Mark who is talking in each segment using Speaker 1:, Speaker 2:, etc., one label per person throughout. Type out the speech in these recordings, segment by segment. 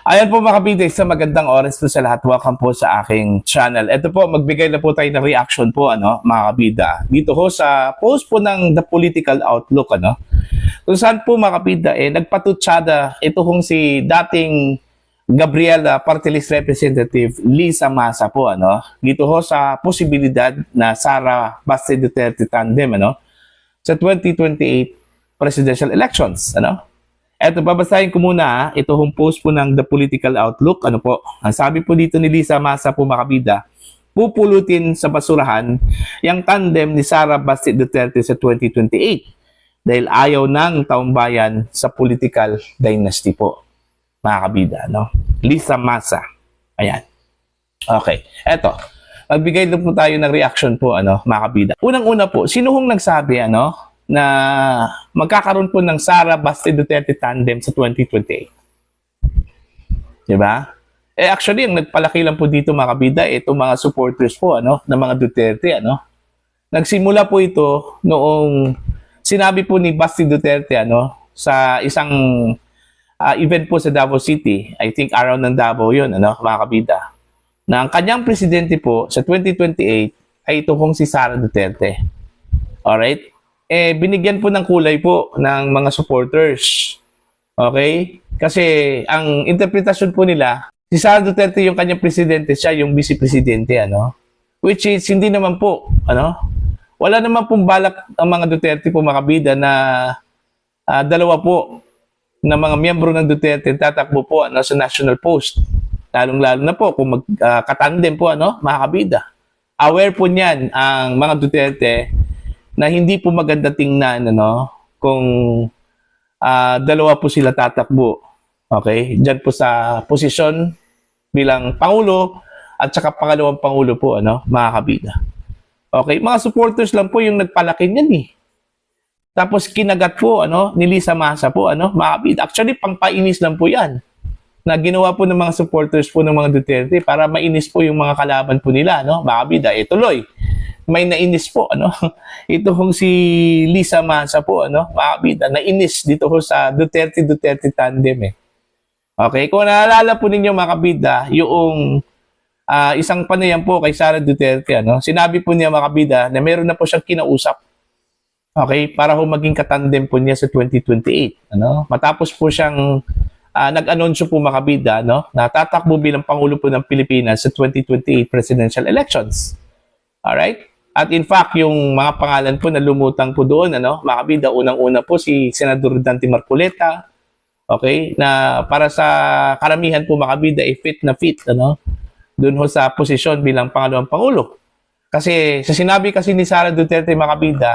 Speaker 1: Ayan po mga kapitid, sa magandang oras po sa lahat. Welcome po sa aking channel. Ito po, magbigay na po tayo ng reaction po, mga kabida. Dito ho sa post po ng The Political Outlook, kung saan po mga kabida, nagpatutsada ito hong si dating Gabriela Party List Representative Lisa Masa po, dito ho sa posibilidad na Sara Baste Duterte tandem, sa 2028 presidential elections, Eto, babasahin ko muna, ito hong post po ng The Political Outlook. Ang sabi po dito ni Lisa Masa po makabida, pupulutin sa basurahan yung tandem ni Sara Baste Duterte sa 2028 dahil ayaw ng taong bayan sa political dynasty po, mga kabida, Lisa Masa. Ayan. Okay. Eto, magbigay lang po tayo ng reaction po, mga kabida. Unang-una po, sino hong nagsabi, na magkakaroon po ng Sara Baste Duterte tandem sa 2028. Diba? Actually, ang nagpalaki lang po dito mga kabida, itong mga supporters po, ng mga Duterte, Nagsimula po ito noong sinabi po ni Baste Duterte, sa isang event po sa Davao City, I think around ng Davao yun, mga kabida, na ang kanyang presidente po sa 2028 ay ito pong si Sara Duterte. Alright? Binigyan po ng kulay po ng mga supporters. Okay? Kasi ang interpretasyon po nila, si Sara Duterte yung kanyang presidente, siya yung vice-presidente, Which is, hindi naman po, Wala naman pong balak ang mga Duterte po makabida na dalawa po na mga miyembro ng Duterte tatakbo po sa national post. Lalong-lalo na po kung magkatandem po, mga kabida. Aware po niyan ang mga Duterte na hindi po maganda tingnan kung dalawa po sila tatakbo. Okay? Diyan po sa posisyon bilang Pangulo at saka pangalawang Pangulo po, mga kabida. Okay? Mga supporters lang po yung nagpalaki niyan eh. Tapos kinagat po, ni Lisa Masa po, mga kabida. Actually, pangpainis lang po yan na ginawa po ng mga supporters po ng mga Duterte para mainis po yung mga kalaban po nila, mga kabida. Tuloy. May nainis po, Ito hong si Lisa Masa po, mga kabida, nainis dito ho sa Duterte tandem eh. Okay, kung naalala po ninyo mga kabida, yung isang panayam po kay Sara Duterte, sinabi po niya mga kabida na meron na po siyang kinausap. Okay, para ho maging katandem po niya sa 2028, Matapos po siyang nag-anunsyo po mga kabida, na tatakbo bilang Pangulo po ng Pilipinas sa 2028 presidential elections. Alright? At in fact, yung mga pangalan po na lumutang po doon, mga kabida, unang-una po si Senador Dante Marcoleta, okay, na para sa karamihan po mga kabida, fit na fit, doon ho sa posisyon bilang pangalawang Pangulo. Kasi sa sinabi kasi ni Sara Duterte mga kabida,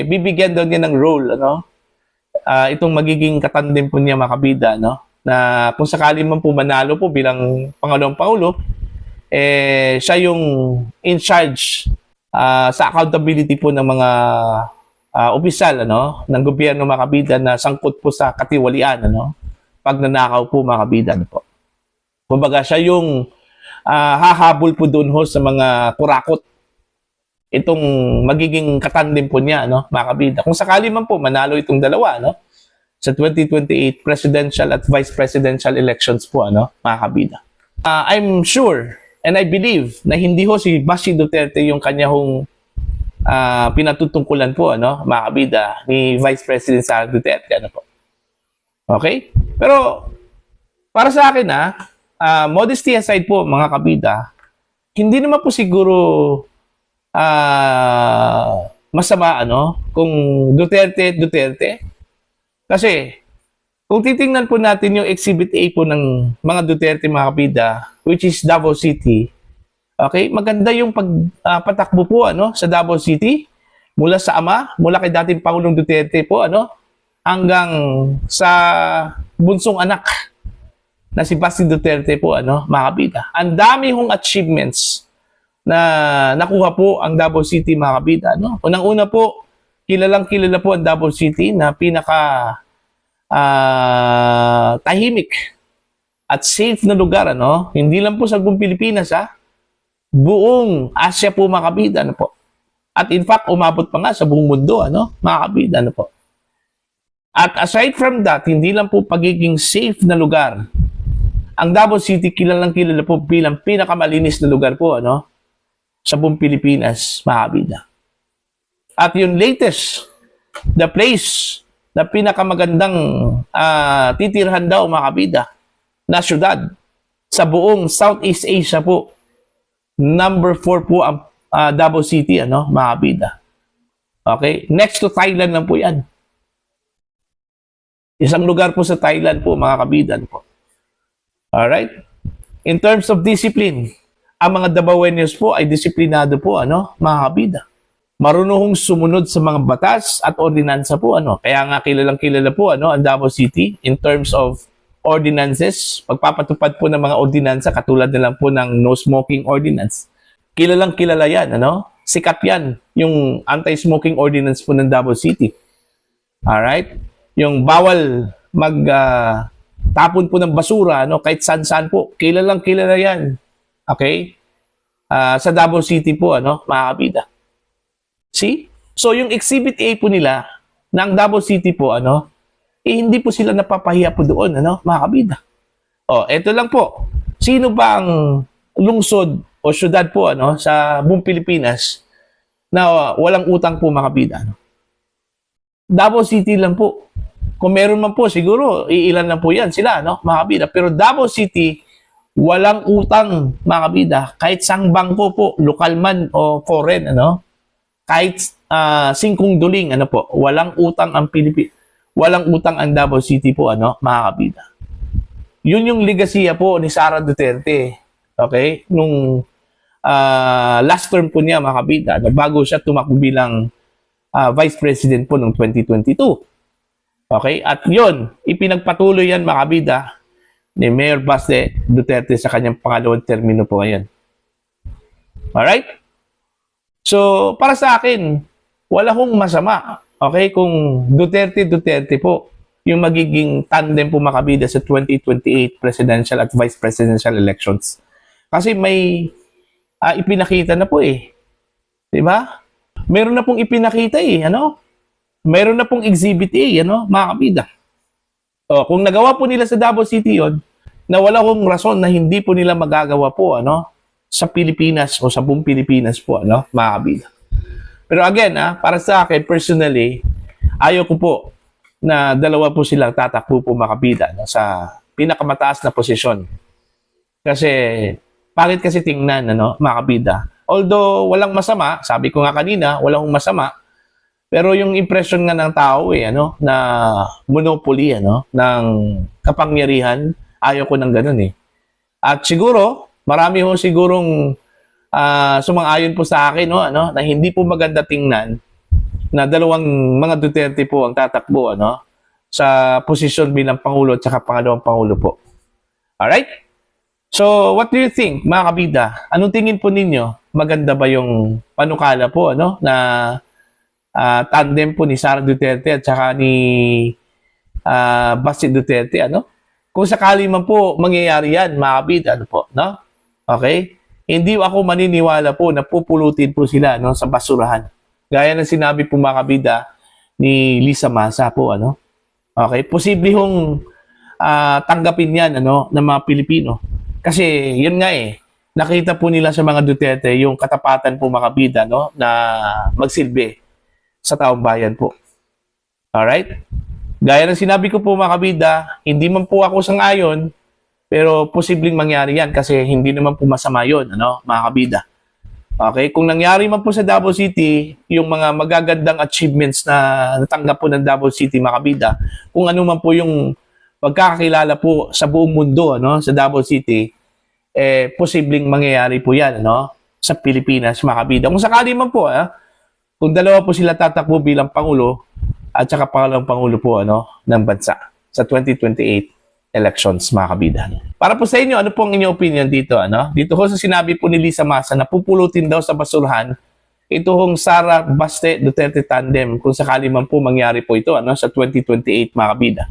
Speaker 1: bibigyan daw niya ng role, itong magiging katandem po niya mga kabida, na kung sakali man po manalo po bilang pangalawang Pangulo, siya yung in charge sa accountability po ng mga opisyal ng gobyerno mga kabida na sangkot po sa katiwalian, pag nanakaw po mga kabida po. Kumbaga siya yung hahabol po doon ho sa mga kurakot, itong magiging katandem po niya, mga kabida. Kung sakali man po manalo itong dalawa, sa 2028 presidential at vice presidential elections po, mga kabida. I'm sure and I believe na hindi ho si Baste Duterte yung kanya hong pinatutungkulan po, mga kabida, ni Vice President Sara Duterte, po. Okay? Pero, para sa akin, modesty aside po, mga kabida, hindi naman po siguro masama, kung Duterte. Kasi, kung titingnan po natin yung Exhibit A po ng mga Duterte mga kabida, which is Davao City, okay, maganda yung patakbo po sa Davao City, mula sa ama, mula kay dating Pangulong Duterte po, hanggang sa bunsong anak na si Baste Duterte po, mga kabida. Ang dami hong achievements na nakuha po ang Davao City mga kabida. Unang-una po, kilalang-kilala po ang Davao City na pinaka tahimik at safe na lugar, Hindi lang po sa buong Pilipinas, buong Asia po mga kabida, po. At in fact, umabot pa nga sa buong mundo, mga kabida, po. At aside from that, hindi lang po pagiging safe na lugar ang Davao City kilalang kilala po bilang pinakamalinis na lugar po sa buong Pilipinas, mga kabida. At yung latest, the place na pinakamagandang titirhan daw, mga kabida, na syudad sa buong Southeast Asia po. Number 4 po ang Davao City, mga kabida. Okay? Next to Thailand lang po yan. Isang lugar po sa Thailand po, mga kabida po. Alright? In terms of discipline, ang mga Davaoenos po ay disiplinado po, mga kabida. Marunong sumunod sa mga batas at ordinansa po, Kaya nga kilalang kilala po, ang Davao City in terms of ordinances, pagpapatupad po ng mga ordinansa, katulad na lang po ng no smoking ordinance. Kilalang kilala yan, Sikat yan, yung anti-smoking ordinance po ng Davao City. Alright? Yung bawal tapon po ng basura, kahit saan-saan po. Kilalang kilala yan. Okay? Sa Davao City po, mga kabida. See? So, yung Exhibit A po nila, ng Davao City po, hindi po sila napapahiya po doon, mga kabida. Eto lang po. Sino ba ang lungsod o syudad po, sa buong Pilipinas na walang utang po, mga kabida, Davao City lang po. Kung meron man po, siguro, iilan lang po yan sila, mga kabida. Pero Davao City, walang utang, mga kabida. Kahit sang bangko po, lokal man o foreign, kahit singkong duling, walang utang ang Pilipinas. Walang utang ang Davao City po, mga kabida. Yun yung legasiya po ni Sara Duterte. Okay? Nung last term po niya, mga kabida, bago siya tumakbo bilang Vice President po noong 2022. Okay? At yun, ipinagpatuloy yan, mga kabida, ni Mayor Baste Duterte sa kanyang pangalawang termino po ngayon. Alright? So, para sa akin, wala hong masama. Okay, kung Duterte po, yung magiging tandem po, mga kabida, sa 2028 presidential at vice presidential elections. Kasi may ipinakita na po eh. Diba? Meron na pong ipinakita eh, Meron na pong Exhibit A, mga kabida. Kung nagawa po nila sa Davao City yon, na wala hong rason na hindi po nila magagawa po, sa Pilipinas o sa buong Pilipinas po, mga kabida. Pero again, para sa akin, personally, ayaw ko po na dalawa po silang tatakbo po, mga kabida, sa pinakamataas na posisyon. Kasi, pangit kasi tingnan, mga kabida. Although, walang masama, sabi ko nga kanina, walang masama, pero yung impression nga ng tao, na monopoly, ng kapangyarihan, ayaw ko ng ganun, eh. At siguro, marami ho sigurong sumang-ayon po sa akin, na hindi po maganda tingnan na dalawang mga Duterte po ang tatakbo, sa posisyon bilang Pangulo at saka pangalawang Pangulo po. Alright? So, what do you think, mga kabida? Anong tingin po ninyo? Maganda ba yung panukala po, na tandem po ni Sara Duterte at saka ni Baste Duterte, Kung sakali man po mangyayari yan, mga kabida, Okay? Hindi ako maniniwala po na pupulutin po sila sa basurahan. Gaya ng sinabi po, mga kabida, ni Lisa Masa po. Okay? Posible hong tanggapin yan ng mga Pilipino. Kasi yun nga nakita po nila sa mga Duterte yung katapatan po, mga kabida, na magsilbi sa taong bayan po. Alright? Gaya ng sinabi ko po, mga kabida, hindi man po ako sang-ayon, pero posibleng mangyari yan kasi hindi naman po masama yun, mga kabida. Okay? Kung nangyari man po sa Davao City, yung mga magagandang achievements na natanggap po ng Davao City, mga kabida, kung ano man po yung pagkakakilala po sa buong mundo, sa Davao City, posibleng mangyayari po yan, sa Pilipinas, mga kabida. Kung sakali man po, kung dalawa po sila tatakbo bilang Pangulo at saka pangalawang Pangulo po, ng bansa sa 2028 elections, mga kabida. Para po sa inyo, ano po ang inyong opinion dito? Dito ho sa sinabi po ni Lisa Masa na pupulutin daw sa basurahan ito hong Sara Baste Duterte tandem kung sakali man po mangyari po ito sa 2028, mga kabida.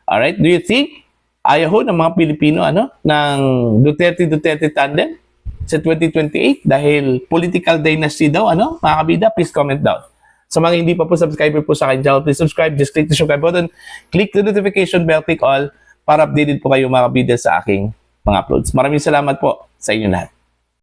Speaker 1: Alright? Do you think ayaw ho ng mga Pilipino ng Duterte tandem sa 2028 dahil political dynasty daw, mga kabida? Please comment down. Sa mga hindi pa po subscriber po sa akin channel, please subscribe. Just click the subscribe button, click the notification bell, click all para updated po kayo, mga kabida, sa aking mga uploads. Maraming salamat po sa inyo lahat.